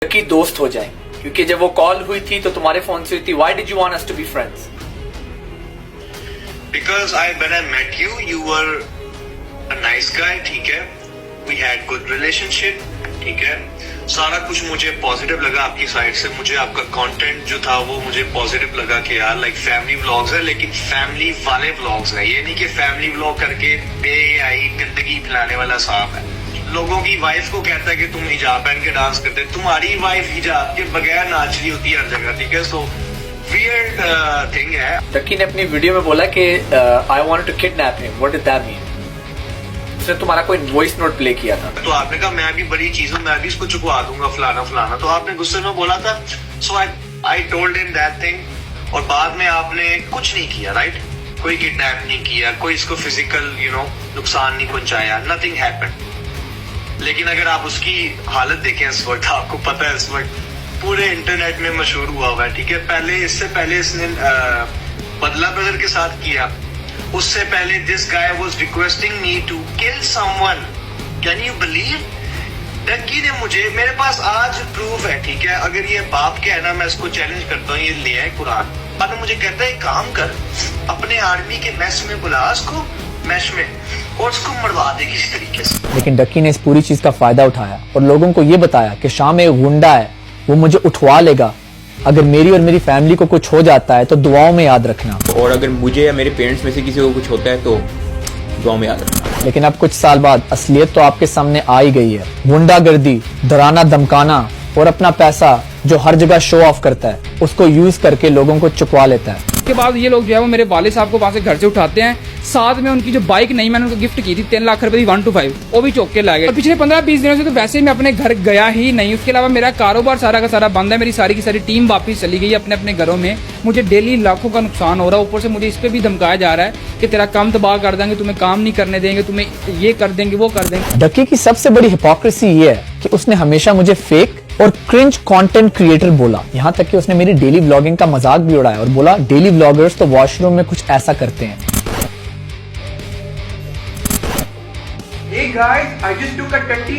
की दोस्त हो जाए, क्योंकि जब वो कॉल हुई थी तो तुम्हारे फोन से हुई थी. Why did you want us to be friends? Because when I met you, you were a nice guy, ठीक है. We had good relationship, ठीक है. सारा कुछ मुझे पॉजिटिव लगा आपकी साइड से. मुझे आपका कंटेंट जो था वो मुझे पॉजिटिव लगा कि यार लाइक फैमिली व्लॉग्स है, लेकिन फैमिली वाले व्लॉग्स है. ये नहीं कि फैमिली व्लॉग करके बेहयाई गंदगी फैलाने वाला साहब है. लोगों की वाइफ को कहता है कि तुम हिजाब पहन के डांस करते, तुम्हारी वाइफ हिजाब के बगैर नाच रही होती है हर जगह, ठीक है. सो वियर्ड थिंग है. डक्की ने अपनी वीडियो में बोला कि I wanted to kidnap him. What did that mean? उसने तुम्हारा कोई वॉइस नोट प्ले किया था. तो आपने कहा मैं भी बड़ी चीज हूँ, मैं भी इसको चुकवा दूंगा फलाना फलाना. तो आपने गुस्से में बोला था. So I told him that thing. और बाद में आपने कुछ नहीं किया, राइट. कोई किडनैप नहीं किया, कोई इसको फिजिकल नुकसान नहीं पहुंचाया. Nothing happened. लेकिन अगर आप उसकी हालत देखें इस वक्त, आपको पता है इस वक्त पूरे इंटरनेट में मशहूर हुआ हुआ है, ठीक है. इससे पहले इसने बदला ब्रदर के साथ किया. उससे पहले this guy was requesting me to kill someone. Can you believe? Ducky ने मुझे, मेरे पास आज प्रूफ है, ठीक है. अगर ये बाप के है ना, मैं इसको चैलेंज करता हूँ, ये ले आए कुरान. बाद में मुझे कहता है काम कर, अपने आर्मी के मैस में बुला उसको, मैश में, और उसको मरवा दे किसी तरीके से. लेकिन डक्की ने इस पूरी चीज का फायदा उठाया और लोगों को ये बताया कि शाम एक गुंडा है, वो मुझे उठवा लेगा. अगर मेरी और मेरी फैमिली को कुछ हो जाता है तो दुआओं में याद रखना. और अगर मुझे या मेरे पेरेंट्स में से किसी को कुछ होता है तो दुआओं में याद रखना. लेकिन अब कुछ साल बाद असलियत तो आपके सामने आ ही गई है. गुंडागर्दी, डराना धमकाना और अपना पैसा जो हर जगह शो ऑफ करता है, उसको यूज करके लोगों को चुकवा लेता है. उसके बाद ये लोग जो है वो मेरे वाले साहब को वहां से घर से उठाते हैं. साथ में उनकी जो बाइक नहीं, मैंने उनको गिफ्ट की थी 3 लाख रुपए की 125, वो भी चौक के ला गए. और पिछले 15-20 दिनों से तो वैसे ही मैं अपने घर गया ही नहीं. उसके अलावा मेरा कारोबार सारा का सारा बंद है. मेरी सारी की सारी टीम वापस चली गई अपने अपने घरों में. मुझे डेली लाखों का नुकसान हो रहा है. ऊपर से मुझे इस पे भी धमकाया जा रहा है कि तेरा काम तबाह कर देंगे, तुम्हें काम नहीं करने देंगे, तुम्हें ये कर देंगे, वो कर देंगे. डक्की की सबसे बड़ी हिपोक्रेसी ये है कि उसने हमेशा मुझे फेक और क्रिंज कंटेंट क्रिएटर बोला. यहाँ तक कि उसने मेरी डेली व्लॉगिंग का मजाक भी उड़ाया और बोला डेली व्लॉगर्स तो वॉशरूम में कुछ ऐसा करते हैं. Hey guys, I just took a 20